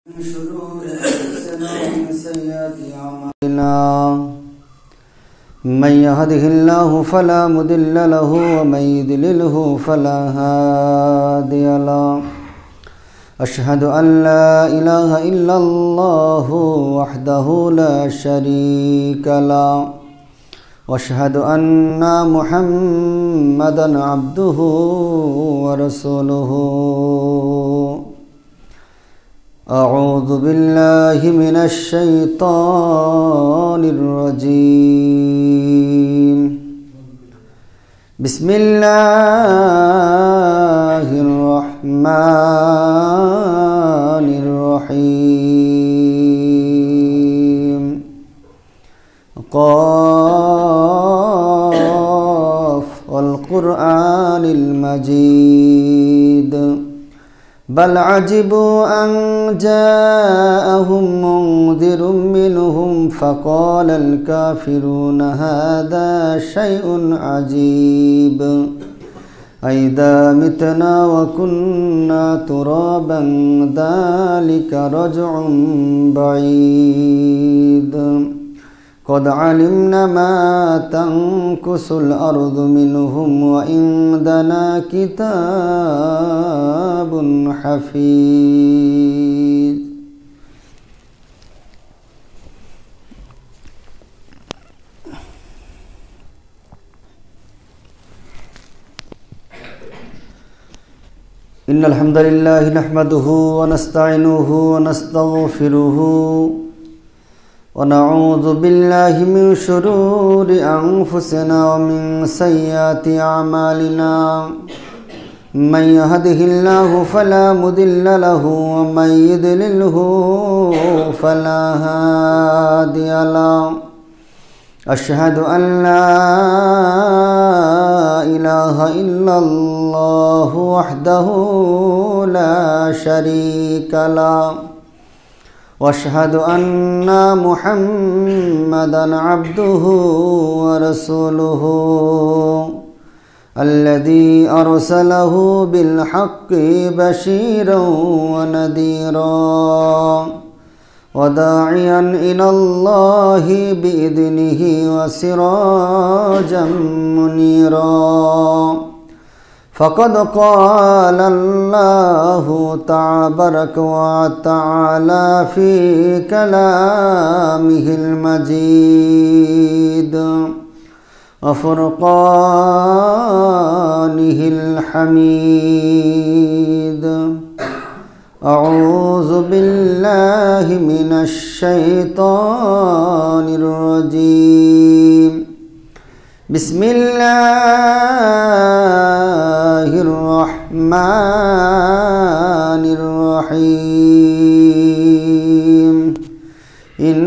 من شرور أنفسنا ومن سيئات أعمالنا من يهده الله فلا مضل له ومن يضلله فلا هادي له أشهد أن لا إله إلا الله وحده لا شريك له وأشهد أن محمدا عبده ورسوله أعوذ بالله من الشيطان الرجيم بسم الله الرحمن الرحيم قاف والقرآن المجيد بل عجبوا أن جاءهم منذر منهم فقال الكافرون هذا شيء عجيب أئذا متنا وكنا ترابا ذلك رجع بعيد قد علمنا ما تنكس الأرض منهم وعندنا كتاب حفيظ إن الحمد لله نحمده ونستعينه ونستغفره ونعوذ بالله من شرور أنفسنا ومن سيئات أعمالنا من يهده الله فلا مضل له ومن يضلله فلا هادي له أشهد أن لا إله إلا الله وحده لا شريك له واشهد أن محمدا عبده ورسوله الذي أرسله بالحق بشيرا ونذيرا وداعيا إلى الله بإذنه وسراجا منيرا فقد قال الله تبارك وتعالى في كلامه المجيد وفرقانه الحميد أعوذ بالله من الشيطان الرجيم بسم الله الرحمن الرحيم إن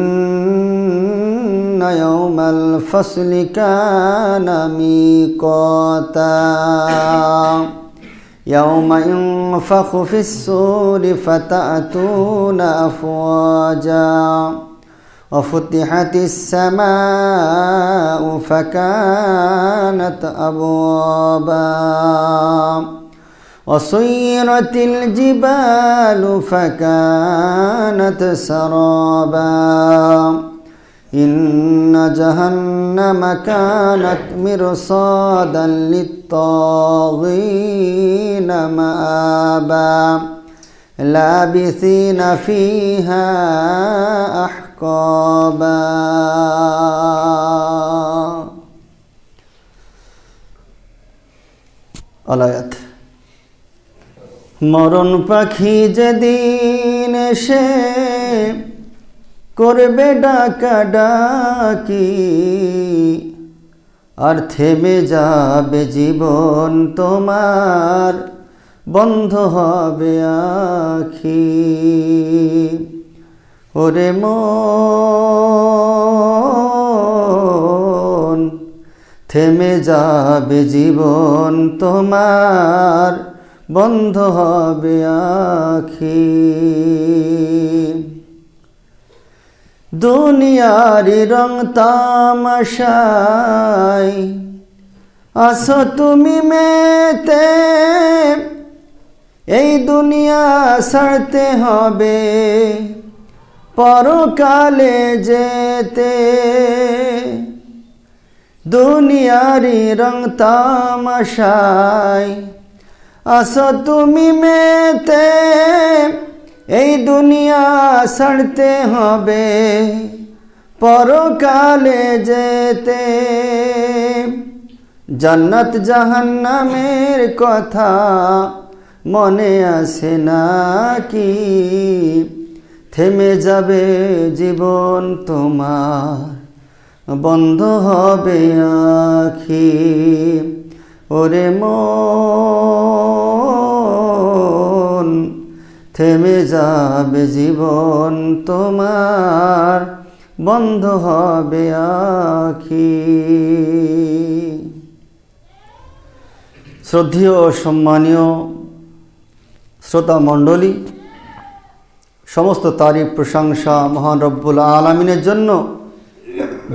يوم الفصل كان ميقاتا يوم ينفخ في الصور فتأتون أفواجا وفتحت السماء فكانت أبوابا وسيرت الجبال فكانت سرابا إن جهنم كانت مرصادا للطاغين مآبا لابثين فيها أحقابا الآيات মরণ পাখি যেদিন এসে করবে ডাকাডাকি আর থেমে যাবে জীবন তোমার বন্ধ হবে আখি ওরে মন থেমে যাবে জীবন তোমার বন্ধ হবে আখি দুনিয়ারি রং তামাশায় আসো তুমি মেতে এই দুনিয়া ছাড়তে হবে পরকালে যেতে, দুনিয়ারি রং তামাশায় আসো তুমি মেতে, এই দুনিয়া ছাড়তে হবে পরকালে যেতে। জান্নাত জাহান্নামের কথা মনে আসে নাকি, থেমে যাবে জীবন তোমার বন্ধ হবে আখি। ওরে মন থেমে যাবে জীবন তোমার বন্ধ হবে আখি। শ্রদ্ধেয় ও সম্মানীয় শ্রোতা মণ্ডলী, সমস্ত তারিফ প্রশংসা মহান রব্বুল আলামিনের জন্য,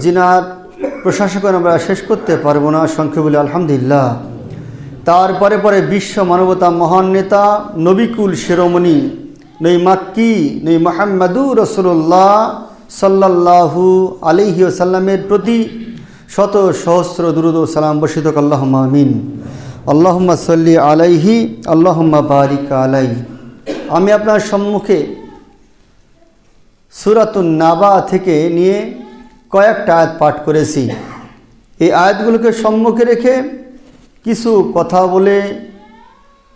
যিনার প্রশংসা করে আমরা শেষ করতে পারবো না। সংক্ষেপে বলি আলহামদুলিল্লাহ। তারপরে পরে বিশ্ব মানবতা মহান নেতা নবিকুল শিরোমণি নবী মাক্কি নবী মুহাম্মদুর রাসূলুল্লাহ সাল্লাল্লাহু আলাইহি ওয়াসাল্লামের প্রতি শত সহস্র দুরূদ ও সালাম বর্ষিত হোক। আল্লাহুম্মা আমিন। আল্লাহুম্মা সাল্লি আলাইহি আল্লাহুম্মা বারিক আলাইহি। আমি আপনার সম্মুখে সূরাতুন নাবা থেকে নিয়ে কয়েকটা আয়াত পাঠ করেছি। এই আয়াতগুলোকে সম্মুখে রেখে কিছু কথা বলে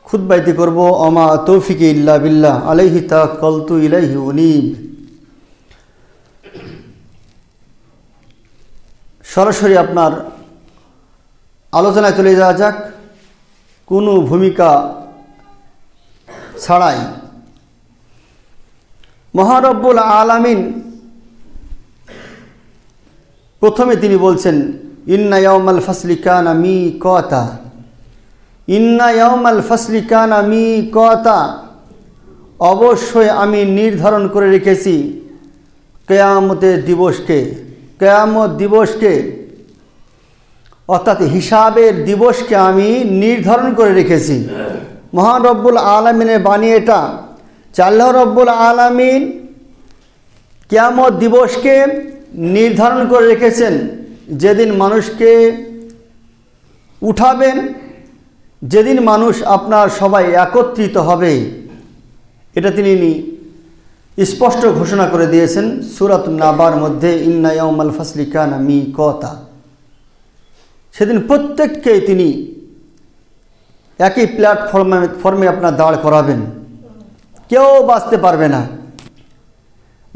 খুতবাইতি করব। আমা তৌফিক ইল্লা বিল্লাহ আলাইহি তাওয়াক্কালতু ইলাইহি উনীব। সরাসরি আপনার আলোচনায় চলে যাওয়া যাক, কোনো ভূমিকা ছাড়াই। মহান রব্বুল আলামিন প্রথমে তিনি বলছেন, ইন্না ইয়াউমাল ফাসলি কানা মিকাতা। ইন্না ইয়াউমাল ফাসলি কানা মিকাতা, অবশ্যই আমি নির্ধারণ করে রেখেছি কিয়ামতের দিবসকে। কিয়ামত দিবসকে অর্থাৎ হিসাবের দিবসকে আমি নির্ধারণ করে রেখেছি। মহান রব্বুল আলামিনের বাণী এটা। আল্লাহ রব্বুল আলামিন কিয়ামত দিবসকে নির্ধারণ করে রেখেছেন, যেদিন মানুষকে উঠাবেন, যেদিন মানুষ আপনার সবাই একত্রিত হবে, এটা তিনি স্পষ্ট ঘোষণা করে দিয়েছেন সূরাতুন নাবার মধ্যে, ইন্না ইয়াউমাল ফাসলি কানা মিকাতা। সেদিন প্রত্যেককেই তিনি একই প্ল্যাটফর্মে আপনার দাঁড় করাবেন, কেউ বাঁচতে পারবে না।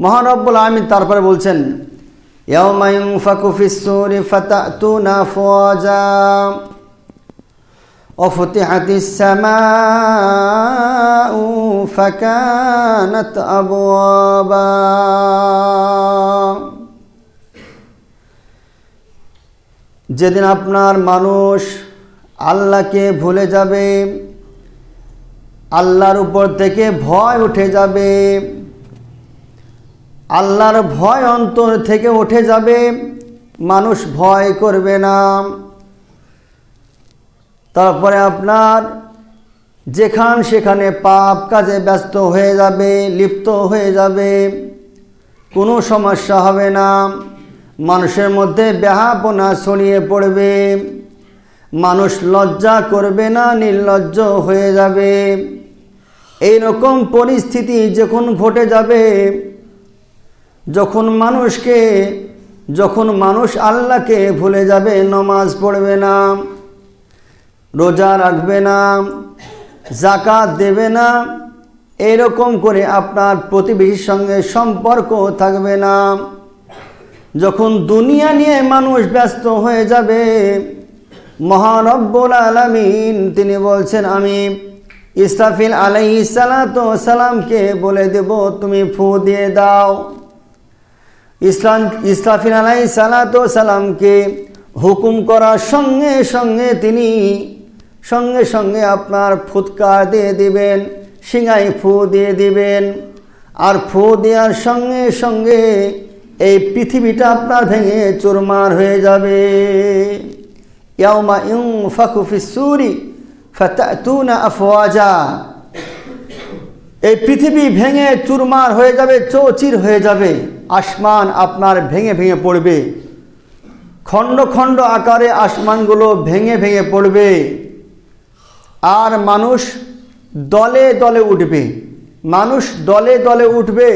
মহান রব্বুল আলামিন তারপরে বলছেন, ইয়াউমা ইউনফাকু ফিস-সূরি ফাতাতুনা আফওয়াজা ওয়া ফুতিহাতিস সামাউ ফাকানাত আবওয়াবা। যেদিন আপনার মানুষ আল্লাহকে ভুলে যাবে, আল্লাহর উপর থেকে ভয় উঠে যাবে, আল্লাহর ভয় অন্তর থেকে উঠে যাবে, মানুষ ভয় করবে না। তারপরে আপনার সেখানে পাপ কাজে ব্যস্ত হয়ে যাবে, লিপ্ত হয়ে যাবে, কোনো সমস্যা হবে না। মানুষের মধ্যে বেহাপনা ছড়িয়ে পড়বে, মানুষ লজ্জা করবে না, নির্লজ্জ হয়ে যাবে। এই রকম পরিস্থিতি যখন ঘটে যাবে, যখন মানুষ আল্লাহকে ভুলে যাবে, নামাজ পড়বে না, রোজা রাখবে না, যাকাত দেবে না, এরকম করে আপনার প্রতিবেশীর সঙ্গে সম্পর্ক থাকবে না। যখন দুনিয়া নিয়ে মানুষ ব্যস্ত হয়ে যাবে, মহান রব্বুল আলামিন তিনি বলছেন, আমি ইসরাফিল আলাইহিস সালাতু ওয়াস সালামকে বলে দেব তুমি ফু দিয়ে দাও। ইসরাফিল আলাইহিস সালাতু ওয়াস সালামকে হুকুম করার সঙ্গে সঙ্গে তিনি সঙ্গে আপনার ফুৎকার দিয়ে দিবেন, সিঙায় ফু দিয়ে দিবেন। আর ফু দেওয়ার সঙ্গে সঙ্গে এই পৃথিবীটা আপনার ভেঙে চুরমার হয়ে যাবে। ইয়াউমা ইউনফাকু ফিস-সূরি ফাতাতুনা আফওয়াজা। এই পৃথিবী ভেঙে চুরমার হয়ে যাবে, চৌচির হয়ে যাবে। আসমান আপনার ভেঙে ভেঙে পড়বে, খণ্ড খণ্ড আকারে আসমানগুলো ভেঙে ভেঙে পড়বে। আর মানুষ দলে দলে উঠবে, মানুষ দলে দলে উঠবে।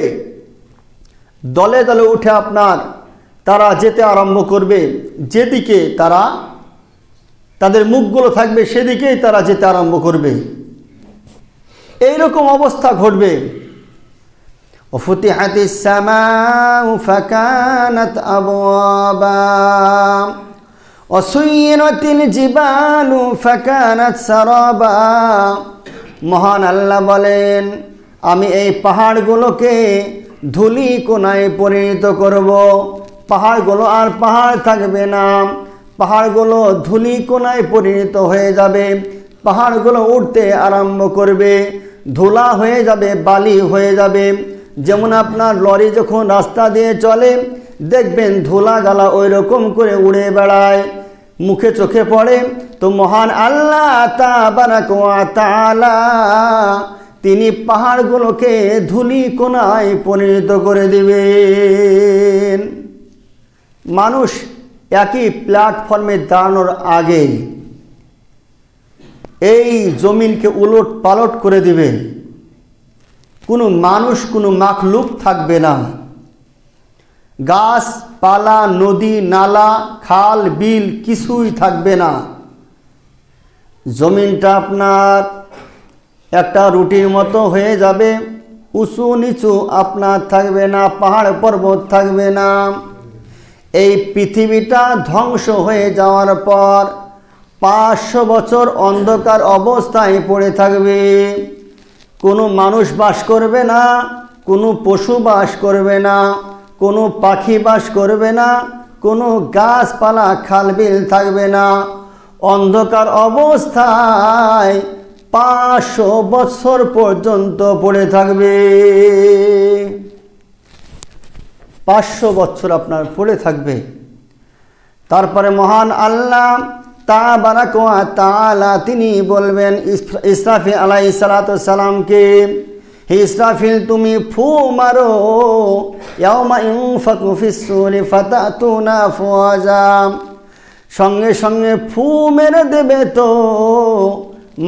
দলে দলে উঠে আপনার তারা যেতে আরম্ভ করবে, যেদিকে তাদের মুখগুলো থাকবে সেদিকেই তারা যেতে আরম্ভ করবে। এইরকম অবস্থা ঘটবে। ওফুতিহাতিস সামাউ ফাকানাত আবওয়াবা ওয়াসুয়িরাতিল জিবালু ফাকানাত সারাবা। মহান আল্লাহ বলেন, আমি এই পাহাড়গুলোকে ধুলি কোনায় পরিণত করব। পাহাড়গুলো আর পাহাড় থাকবে না, পাহাড়গুলো ধুলি কোনায় পরিণত হয়ে যাবে। পাহাড়গুলো উঠতে আরম্ভ করবে, ধুলা হয়ে যাবে, বালি হয়ে যাবে। যেমন আপনার লরি যখন রাস্তা দিয়ে চলে দেখবেন ধুলা গালা ওই রকম করে উড়ে বেড়ায়, মুখে চোখে পড়ে। তো মহান আল্লাহ তাবারাক ওয়া তাআলা তিনি পাহাড়গুলোকে ধুলি কোনায় পরিণত করে দিবেন। মানুষ একই প্ল্যাটফর্মে দাঁড়ানোর আগে এই জমিনকে উলট পালট করে দিবেন। কোনো মানুষ, কোনো মাখলুক থাকবে না। গাছপালা, নদী নালা, খাল বিল কিছুই থাকবে না। জমিনটা আপনার একটা রুটির মতো হয়ে যাবে, উঁচু নিচু আপনার থাকবে না, পাহাড় পর্বত থাকবে না। এই পৃথিবীটা ধ্বংস হয়ে যাওয়ার পর 500 বছর অন্ধকার অবস্থায় পড়ে থাকবে। কোনো মানুষ বাস করবে না, কোনো পশু বাস করবে না, কোনো পাখি বাস করবে না, কোনো গাছপালা খালবিল থাকবে না। অন্ধকার অবস্থায় 500 বছর পর্যন্ত পড়ে থাকবে। 500 বছর আপনার পড়ে থাকবে। তারপরে মহান আল্লাহ তাবারাক ওয়া তাআলা তিনি বলবেন ইসরাফিল আলাইহিস সালাতু সালামকে, হে ইসরাফিল তুমি ফু মারো, ইয়াউমা ইউনফাকু ফিস-সূরি ফাতাতুনা আফওয়াজা। সঙ্গে সঙ্গে ফু মেরে দেবে তো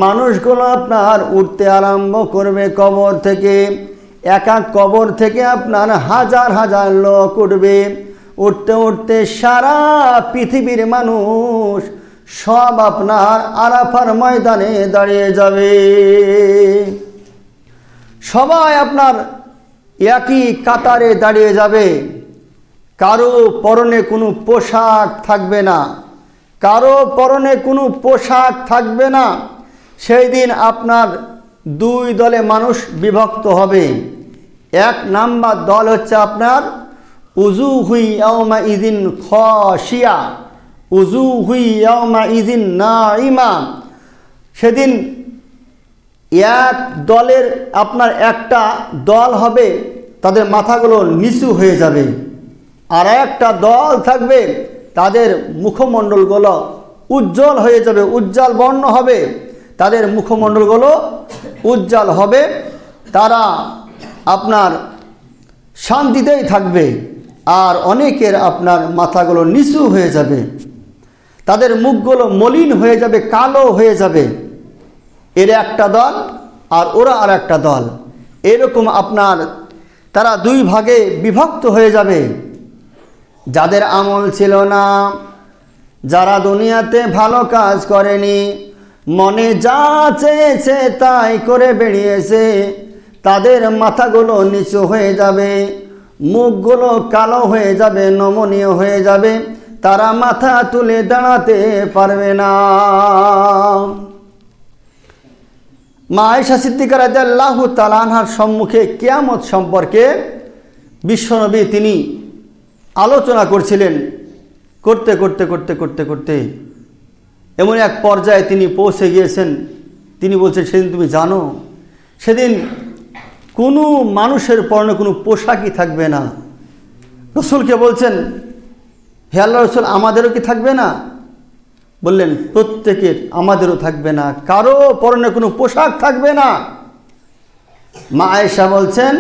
মানুষগুলো আপনার উঠতে আরম্ভ করবে কবর থেকে। এক এক কবর থেকে আপনার হাজার হাজার লোক উঠবে। উঠতে উঠতে সারা পৃথিবীর মানুষ সব আপনার আরাফার ময়দানে দাঁড়িয়ে যাবে। সবাই আপনার একই কাতারে দাঁড়িয়ে যাবে। কারো পরনে কোনো পোশাক থাকবে না, কারো পরনে কোনো পোশাক থাকবে না। সেই দিন আপনার 2 দলে মানুষ বিভক্ত হবে। 1 নাম্বার দল হচ্ছে আপনার উজুহু ইয়াউমা ইযিন খাশিয়া, উজুহু ইয়াউমা ইযিন নাইমা। সেদিন এক দলের আপনার একটা দল হবে তাদের মাথাগুলো নিচু হয়ে যাবে, আর একটা দল থাকবে তাদের মুখমণ্ডলগুলো উজ্জ্বল হয়ে যাবে, উজ্জ্বল বর্ণ হবে, তাদের মুখমণ্ডলগুলো উজ্জ্বল হবে। তারা আপনার শান্তিতেই থাকবে। আর অনেকের আপনার মাথাগুলো নিচু হয়ে যাবে, তাদের মুখগুলো মলিন হয়ে যাবে, কালো হয়ে যাবে। এর একটা দল আর ওরা আর একটা দল। এরকম আপনার তারা 2 ভাগে বিভক্ত হয়ে যাবে। যাদের আমল ছিল না, যারা দুনিয়াতে ভালো কাজ করেনি, মনে যা চেয়েছে তাই করে বেরিয়েছে, তাদের মাথাগুলো নিচু হয়ে যাবে, মুখগুলো কালো হয়ে যাবে, নমনীয় হয়ে যাবে। তারা মাথা তুলে দাঁড়াতে পারবে না। মা আয়েশা সিদ্দিকা রাদিয়াল্লাহু তাআলা আনহার সম্মুখে কিয়ামত সম্পর্কে বিশ্বনবী তিনি আলোচনা করছিলেন। করতে করতে করতে করতে করতে এমন এক পর্যায়ে তিনি পৌঁছে গিয়েছেন। তিনি বলছেন, সেদিন তুমি জানো, সেদিন কোনো মানুষের পরনে কোনো পোশাকই থাকবে না। রসুলকে বলছেন, হে আল্লাহ রসুল, আমাদেরও কি থাকবে না? বললেন, প্রত্যেকের, আমাদেরও থাকবে না, কারো পরনে কোনো পোশাক থাকবে না। মা আয়েশা বলছেন,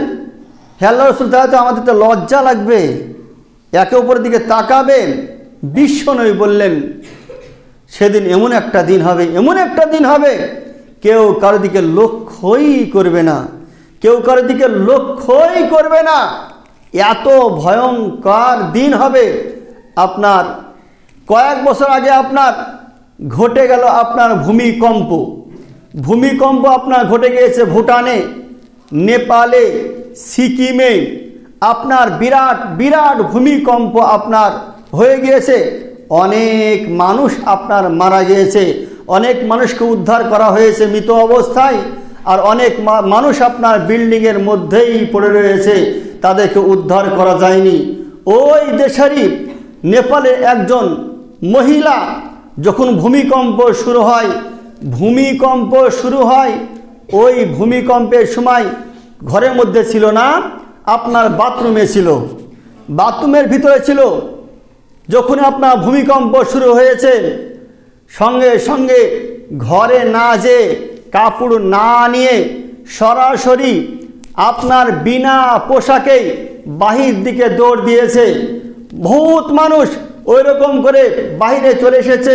হে আল্লাহর রাসূল, তাহলে তো আমাদের তো লজ্জা লাগবে, একে অপরের দিকে তাকাবে। বিশ্বনবী বললেন, সেদিন এমন একটা দিন হবে, এমন একটা দিন হবে, কেউ কারো দিকে লক্ষ্যই করবে না, কেউ কারো দিকে লক্ষ্যই করবে না। এত ভয়ঙ্কর দিন হবে। আপনার কয়েক বছর আগে আপনার ঘটে গেল আপনার ভূমিকম্প। ভূমিকম্প আপনার ঘটে গিয়েছে ভুটানে, নেপালে, সিকিমে। আপনার বিরাট বিরাট ভূমিকম্প আপনার হয়ে গিয়েছে। অনেক মানুষ আপনার মারা গিয়েছে, অনেক মানুষকে উদ্ধার করা হয়েছে মৃত অবস্থায়, আর অনেক মানুষ আপনার বিল্ডিংয়ের মধ্যেই পড়ে রয়েছে, তাদেরকে উদ্ধার করা যায়নি। ওই দেশেরই নেপালে একজন মহিলা, যখন ভূমিকম্প শুরু হয়, ওই ভূমিকম্পের সময় ঘরের মধ্যে ছিল না, আপনার বাথরুমে ছিল, বাথরুমের ভিতরে ছিল। যখন আপনার ভূমিকম্প শুরু হয়েছে, সঙ্গে সঙ্গে ঘরে না যেয়ে, কাপড় না নিয়ে, সরাসরি আপনার বিনা পোশাকেই বাহির দিকে দৌড় দিয়েছে। বহুত মানুষ ওই রকম করে বাইরে চলে এসেছে,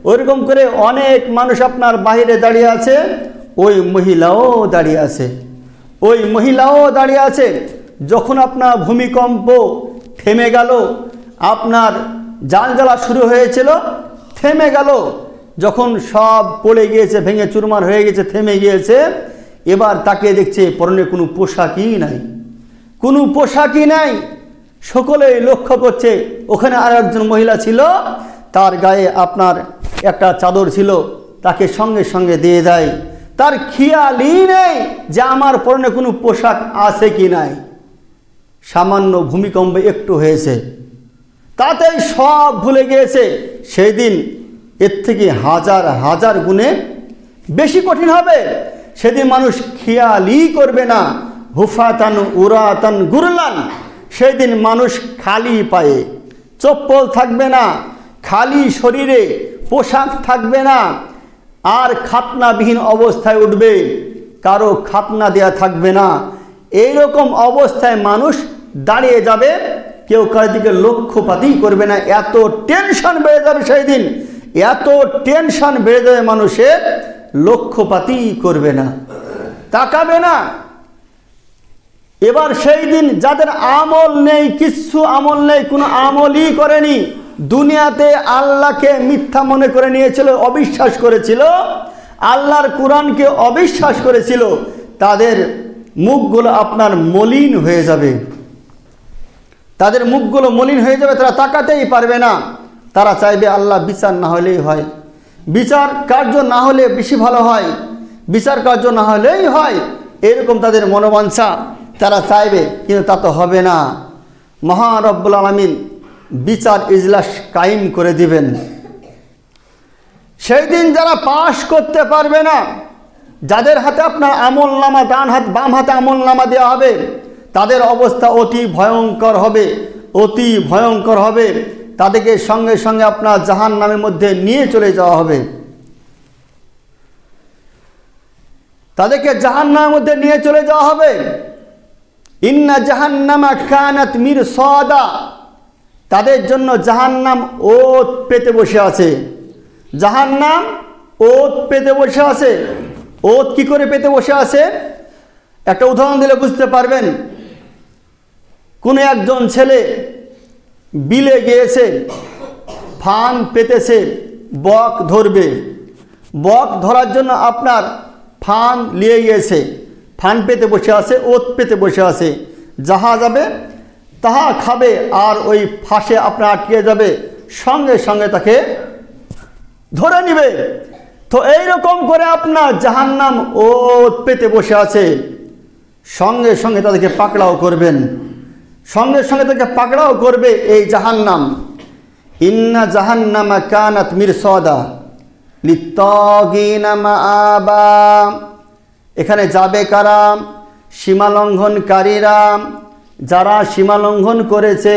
ওইরকম করে অনেক মানুষ আপনার বাইরে দাঁড়িয়ে আছে। ওই মহিলাও দাঁড়িয়ে আছে, ওই মহিলাও দাঁড়িয়ে আছে। যখন আপনার ভূমিকম্প থেমে গেল, আপনার জালজালা শুরু হয়েছিল, থেমে গেল। যখন সব পড়ে গিয়েছে, ভেঙে চুরমার হয়ে গেছে, থেমে গিয়েছে, এবার তাকে দেখছে পরনে কোনো পোশাকই নাই, কোনো পোশাকই নাই। সকলেই লক্ষ্য করছে, ওখানে আর একজন মহিলা ছিল, তার গায়ে আপনার একটা চাদর ছিল, তাকে সঙ্গে সঙ্গে দিয়ে দেয়। তার খেয়ালই নেই যে আমার পরনে কোনো পোশাক আছে কি নাই। সামান্য ভূমিকম্প একটু হয়েছে, তাতেই সব ভুলে গিয়েছে। সেই দিন এর থেকে হাজার হাজার গুণে বেশি কঠিন হবে। সেদিন মানুষ খেয়ালই করবে না। হুফাতান উরাতান গুরলান, সেই দিন মানুষ খালি পায়ে, চপ্পল থাকবে না, খালি শরীরে, পোশাক থাকবে না, আর খাতনাবিহীন অবস্থায় উঠবে, কারো খাতনা দেয়া থাকবে না। এইরকম অবস্থায় মানুষ দাঁড়িয়ে যাবে, কেউ কারোর দিকে লক্ষ্যপাতই করবে না। এত টেনশন বেড়ে যাবে সেই দিন, এত টেনশন বেড়ে যাবে, মানুষের লক্ষ্যপাতই করবে না, তাকাবে না। এবার সেই দিন যাদের আমল নেই, কিচ্ছু আমল নেই, কোনো আমলই করেনি, দুনিয়াতে আল্লাহকে মিথ্যা মনে করে নিয়েছিল, অবিশ্বাস করেছিল, আল্লাহর কোরআনকে অবিশ্বাস করেছিল, তাদের মুখগুলো আপনার মলিন হয়ে যাবে, তাদের মুখগুলো মলিন হয়ে যাবে। তারা তাকাতেই পারবে না। তারা চাইবে আল্লাহ বিচার না হলেই হয়, বিচার কার্য না হলে বেশি ভালো হয়, বিচার কার্য না হলেই হয়, এরকম তাদের মনোবাঞ্ছা, তারা চাইবে। কিন্তু তা তো হবে না। মহান রব্বুল আলামিন বিচার ইজলাস কায়েম করে দিবেন। সেই দিন যারা পাশ করতে পারবে না, যাদের হাতে আপনার আমল নামা, ডান হাত বাম হাতে আমল নামা দেওয়া হবে, তাদের অবস্থা অতি ভয়ঙ্কর হবে, অতি ভয়ঙ্কর হবে। তাদেরকে সঙ্গে সঙ্গে আপনার জাহান্নামের মধ্যে নিয়ে চলে যাওয়া হবে, তাদেরকে জাহান্নামের মধ্যে নিয়ে চলে যাওয়া হবে। ইন্না জাহান্নামা কানাত মিরসাদা, তাদের জন্য জাহান্নাম ওত পেতে বসে আছে, জাহান্নাম ওত পেতে বসে আছে। ওত কি করে পেতে বসে আছে, একটা উদাহরণ দিলে বুঝতে পারবেন। কোনো একজন ছেলে বিলে গিয়েছে, ফান পেতেছে, বক ধরবে, বক ধরার জন্য আপনার ফান নিয়ে গিয়েছে, ফান পেতে বসে আছে, ওত পেতে বসে আছে। যাহা যাবে তাহা খাবে, আর ওই ফাঁসে আপনার আটকে যাবে, সঙ্গে সঙ্গে তাকে ধরে নিবে। তো এইরকম করে আপনার জাহান্নাম ওত পেতে বসে আছে, সঙ্গে সঙ্গে তাদেরকে পাকড়াও করবেন, সঙ্গে সঙ্গে তাকে পাকড়াও করবে এই জাহান্নাম। ইন্না জাহান্নামা কানাত মিরসাদা লিত্তাগিনা মাআবা, এখানে যাবে কারা? সীমালঙ্ঘনকারীরা, যারা সীমালঙ্ঘন করেছে,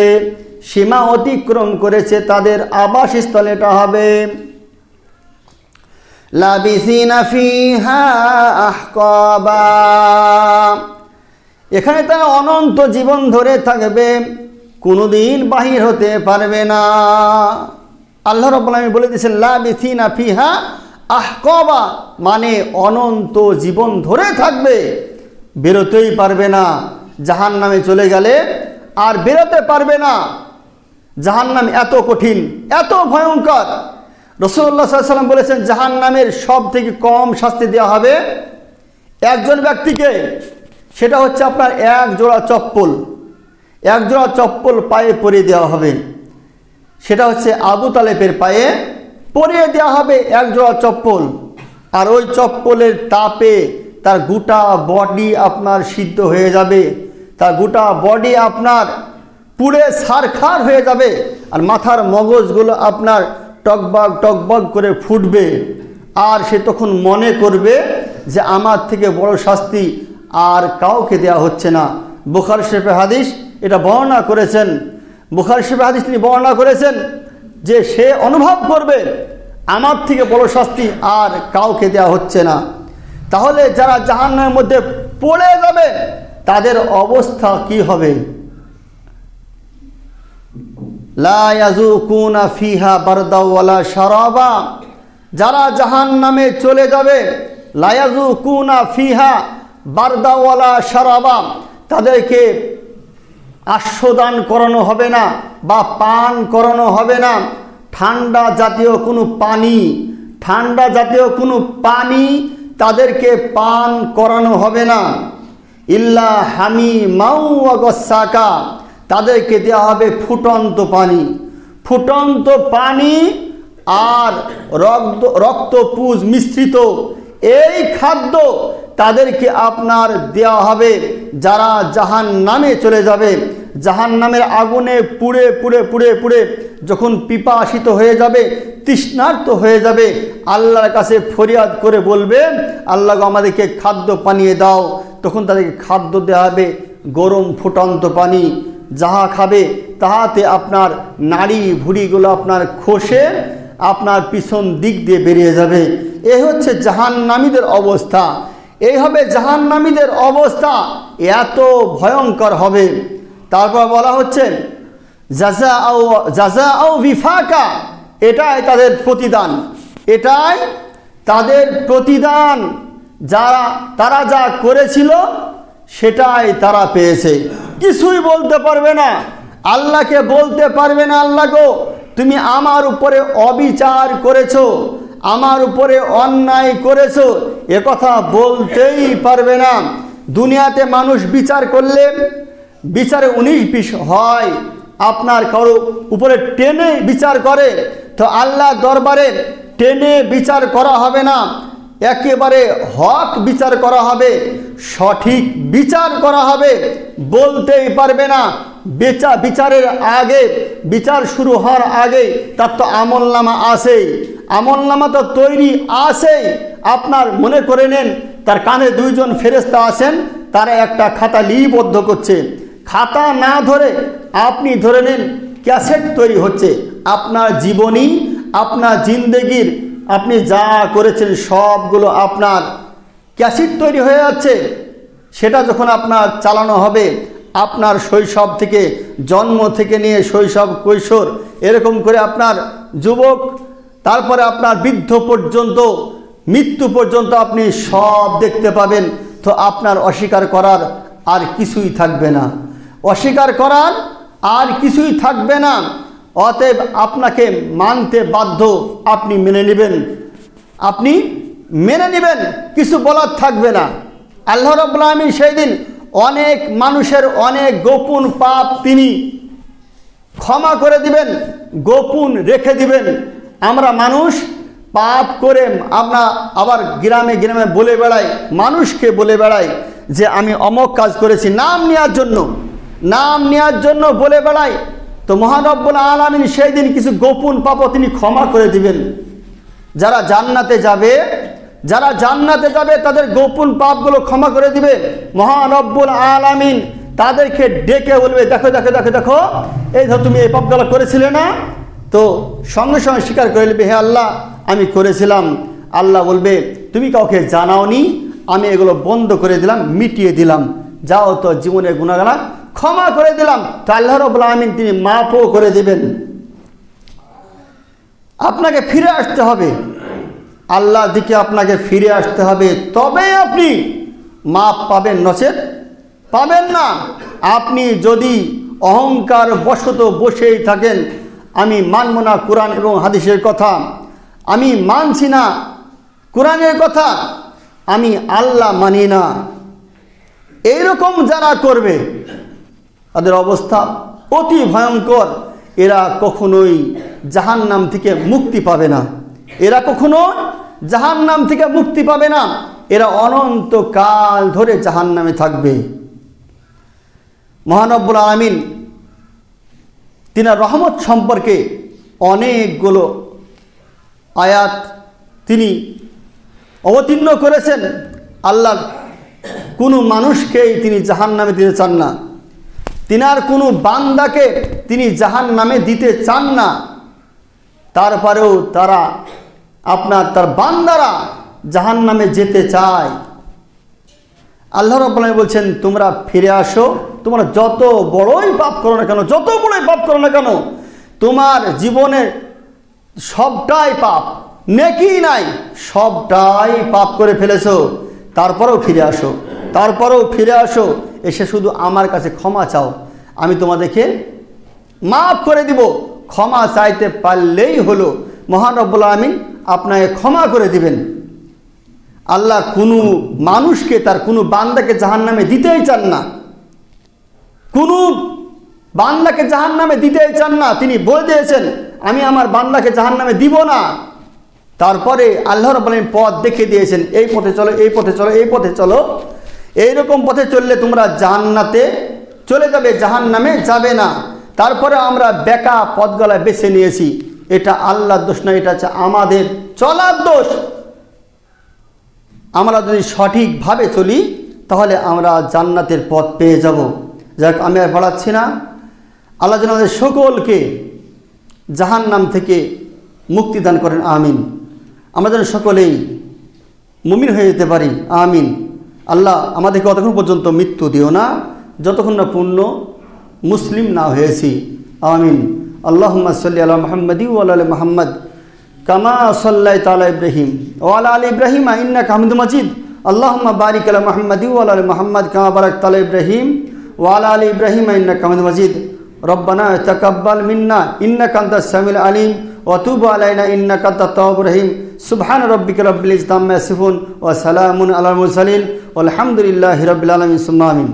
সীমা অতিক্রম করেছে, তাদের আবাসস্থল এটা হবে। লাবিসিনা ফিহা আহকাবা, এখানে তারা অনন্ত জীবন ধরে থাকবে, কোনোদিন বাহির হতে পারবে না। আল্লাহ রাব্বুল আলামিন বলে দিয়েছেন লাবিসিনা ফিহা আহকাবা, মানে অনন্ত জীবন ধরে থাকবে, বেরোতেই পারবে না। জাহান্নামে চলে গেলে আর বেরোতে পারবে না। জাহান্নাম এত কঠিন, এত ভয়ঙ্কর। রাসূলুল্লাহ সাল্লাল্লাহু আলাইহি ওয়াসাল্লাম বলেছেন জাহান্নামের সব থেকে কম শাস্তি দেওয়া হবে একজন ব্যক্তিকে, সেটা হচ্ছে আপনার এক জোড়া চপ্পল পায়ে পরিয়ে দেওয়া হবে। সেটা হচ্ছে আবু তালেবের পায়ে পরিয়ে দেওয়া হবে এক জোড়া চপ্পল। আর ওই চপ্পলের তাপে তার গোটা বডি আপনার সিদ্ধ হয়ে যাবে, তার গোটা বডি আপনার পুড়ে ছারখার হয়ে যাবে, আর মাথার মগজগুলো আপনার টকবক করে ফুটবে। আর সে তখন মনে করবে যে আমার থেকে বড় শাস্তি আর কাউকে দেওয়া হচ্ছে না। বুখারী শরীফে হাদিস এটা বর্ণনা করেছেন, বুখারী শরীফে হাদিস তিনি বর্ণনা করেছেন যে সে অনুভব করবে আমার থেকে বড় শাস্তি আর কাউকে দেওয়া হচ্ছে না। তাহলে যারা জাহান্নামের মধ্যে পড়ে যাবে তাদের অবস্থা কি হবে? লা ইয়াযুকুনা ফিহা বারদা ওয়ালা শারাবা, যারা জাহান্নামে চলে যাবে লা ইয়াযুকুনা ফিহা বারদা ওয়ালা শারাবা, তাদেরকে আস্বাদন করানো হবে না বা পান করানো হবে না ঠান্ডা জাতীয় কোনো পানি তাদেরকে পান করানো হবে না। ইল্লা হামিমাও ওয়া গাসসাকা, তাদেরকে দেওয়া হবে ফুটন্ত পানি আর রক্তপুঞ্জ মিশ্রিত এই খাদ্য তাদেরকে আপনার দেওয়া হবে। যারা জাহান্নামে চলে যাবে, জাহান্নামের আগুনে পুড়ে পুড়ে পুড়ে পুড়ে যখন পিপাসিত হয়ে যাবে, তৃষ্ণার্ত হয়ে যাবে, আল্লাহর কাছে ফরিয়াদ করে বলবে আল্লাহ আমাদেরকে খাদ্য পানিয়ে দাও। তখন তাদেরকে খাদ্য দেওয়া হবে গরম ফুটন্ত পানি। যাহা খাবে তাহাতে আপনার নাড়ি ভুঁড়িগুলো আপনার খসে আপনার পিছন দিক দিয়ে বেরিয়ে যাবে। এই হচ্ছে জাহান্নামীদের অবস্থা। এই হবে জাহান্নামীদের অবস্থা, এত ভয়ঙ্কর হবে। তারপর বলা হচ্ছে জাযাউ বিফাকা, এটাই তাদের প্রতিদান, তারা যা করেছিল সেটাই তারা পেয়েছে। কিছুই বলতে পারবে না, আল্লাহকে বলতে পারবে না আল্লাহ গো তুমি আমার উপরে অবিচার করেছো, আমার উপরে অন্যায় করেছো, এ কথা বলতেই পারবে না। দুনিয়াতে মানুষ বিচার করলে বিচারে 19-20 হয়, আপনার কারো উপরে টেনে বিচার করে, তো আল্লাহ দরবারে টেনে বিচার করা হবে না, একেবারে হক বিচার করা হবে, সঠিক বিচার করা হবে। বলতেই পারবে না বিচারের আগে, বিচার শুরু হওয়ার আগে তার তো আমলনামা আসেই, আমলনামা তো তৈরি আসেই। আপনার মনে করে নেন তার কানে 2 জন ফেরেশতা আছেন, তারা একটা খাতা লিপিবদ্ধ করছে। খাতা না ধরে আপনি ধরে নেন ক্যাসেট তৈরি হচ্ছে, আপনার জীবনী, আপনার জিন্দেগির আপনি যা করেছেন সবগুলো আপনার ক্যাসেট তৈরি হয়ে যাচ্ছে। সেটা যখন আপনার চালানো হবে, আপনার শৈশব থেকে, জন্ম থেকে নিয়ে শৈশব, কৈশোর, এরকম করে আপনার যুবক, তারপরে আপনার বৃদ্ধ পর্যন্ত, মৃত্যু পর্যন্ত আপনি সব দেখতে পাবেন। তো আপনার অস্বীকার করার আর কিছুই থাকবে না, অস্বীকার করার আর কিছুই থাকবে না। অতএব আপনাকে মানতে বাধ্য, আপনি মেনে নেবেন, কিছু বলার থাকবে না। আল্লাহ রাব্বুল আলামিন সেই দিন অনেক মানুষের অনেক গোপন পাপ তিনি ক্ষমা করে দিবেন, গোপন রেখে দিবেন। আমরা মানুষ পাপ করে আমরা আবার গ্রামে গ্রামে বলে বেড়াই, মানুষকে বলে বেড়াই যে আমি অমক কাজ করেছি, নাম নেওয়ার জন্য বলে বেড়াই। তো মহান রব্বুল আলামিন সেই দিন কিছু গোপন পাপও তিনি ক্ষমা করে দিবেন। যারা জান্নাতে যাবে তাদের গোপন পাপগুলো ক্ষমা করে দিবে মহান রব্বুল আলামিন। তাদেরকে ডেকে বলবে দেখো দেখো দেখো দেখো, এই ধর তুমি এই পাপগুলো করেছিলে না, তো সঙ্গে সঙ্গে স্বীকার করে নেবে হে আল্লাহ আমি করেছিলাম। আল্লাহ বলবে তুমি কাউকে জানাওনি, আমি এগুলো বন্ধ করে দিলাম, মিটিয়ে দিলাম, যাও তো জীবনের গুনাহগানা ক্ষমা করে দিলাম। তো আল্লাহ রাব্বুল আলামিন তিনি মাফও করে দিবেন। আপনাকে ফিরে আসতে হবে, আল্লাহর দিকে আপনাকে ফিরে আসতে হবে, তবে আপনি মাপ পাবেন, নচেত পাবেন না। আপনি যদি অহংকার বশত বসেই থাকেন, আমি মানব না কোরআন এবং হাদিসের কথা, আমি মানছি না কোরআনের কথা, আমি আল্লাহ মানি না, এইরকম যারা করবে তাদের অবস্থা অতি ভয়ঙ্কর। এরা কখনোই জাহান্নাম থেকে মুক্তি পাবে না, এরা কখনো জাহান্নাম থেকে মুক্তি পাবে না, এরা অনন্তকাল ধরে জাহান্নামে থাকবে। মহান রব্বুল আলামিন তিনার রহমত সম্পর্কে অনেকগুলো আয়াত তিনি অবতীর্ণ করেছেন। আল্লাহ কোনো মানুষকেই তিনি জাহান্নামে দিতে চান না, তিনার কোনো বান্দাকে তিনি জাহান্নামে দিতে চান না। তারপরেও তারা তার বান্দারা জাহান্নামে যেতে চায়। আল্লাহ রাব্বুল আলামিন বলছেন তোমরা ফিরে আসো, তোমরা যত বড়ই পাপ করো না কেন, যত বড়ই পাপ করো না কেন, তোমার জীবনের সবটাই পাপ, নেকি নাই, সবটাই পাপ করে ফেলেছো, তারপরেও ফিরে আসো, তারপরেও ফিরে আসো, এসে শুধু আমার কাছে ক্ষমা চাও, আমি তোমাদেরকে মাফ করে দিব। ক্ষমা চাইতে পারলেই হলো, মহান রব্বুল আলামিন আপনাকে ক্ষমা করে দিবেন। আল্লাহ কোনো মানুষকে, তার কোনো বান্দাকে জাহান্নামে দিতেই চান না, কোনো বান্দাকে জাহান্নামে দিতেই চান না। তিনি বলে দিয়েছেন আমি আমার বান্দাকে জাহান্নামে দিব না। তারপরে আল্লাহ রাব্বুল আলামিন পথ দেখিয়ে দিয়েছেন, এই পথে চলো, এই পথে চলো, এই পথে চলো, এইরকম পথে চললে তোমরা জান্নাতে চলে যাবে, জাহান্নামে যাবে না। তারপরে আমরা বেকা পথগলা বেছে নিয়েছি, এটা আল্লাহর দোষ না, এটা হচ্ছে আমাদের চলার দোষ। আমরা যদি সঠিকভাবে চলি তাহলে আমরা জান্নাতের পথ পেয়ে যাব। যাক, আমি আর বাড়াচ্ছি না। আল্লাহ যেন আমাদের সকলকে জাহান্নাম থেকে মুক্তি দান করেন, আমিন। আমরা যেন সকলেই মুমিন হয়ে যেতে পারি, আমিন। আল্লাহ আমাদেরকে অতক্ষণ পর্যন্ত মৃত্যু দিও না যতক্ষণ না পূর্ণ মুসলিম না হয়েছি, আমিন। আল্লাহুম্মা সাল্লি আলা মুহাম্মাদি ওয়া আলা আলি মুহাম্মাদ কামা সাল্লাইতা আলা ইব্রাহিম ওয়া আলা আলি ইব্রাহিম ইন্নাকা হামিদুম মাজিদ। আল্লাহুম্মা বারিক আলা মুহাম্মাদি ওয়া আলা আলি মুহাম্মাদ কামা বারাকতা আলা ইব্রাহিম ওয়া আলা আলি ইব্রাহিম ইন্নাকা হামিদুম মাজিদ। রব্বানা তাকাব্বাল মিন্না ইন্নাকা আনতাস সামিউল আলিম ওয়া তুব আলাইনা ইন্নাকা আনতাত তাওয়াবুর রহিম। সুবহান রাব্বিকা রাব্বিল ইজ্জাতি আম্মা ইয়াসিফুন ওয়া সালামুন আলাল মুরসালিন ওয়ালহামদুলিল্লাহি রাব্বিল আলামিন। সুম্মা আমিন।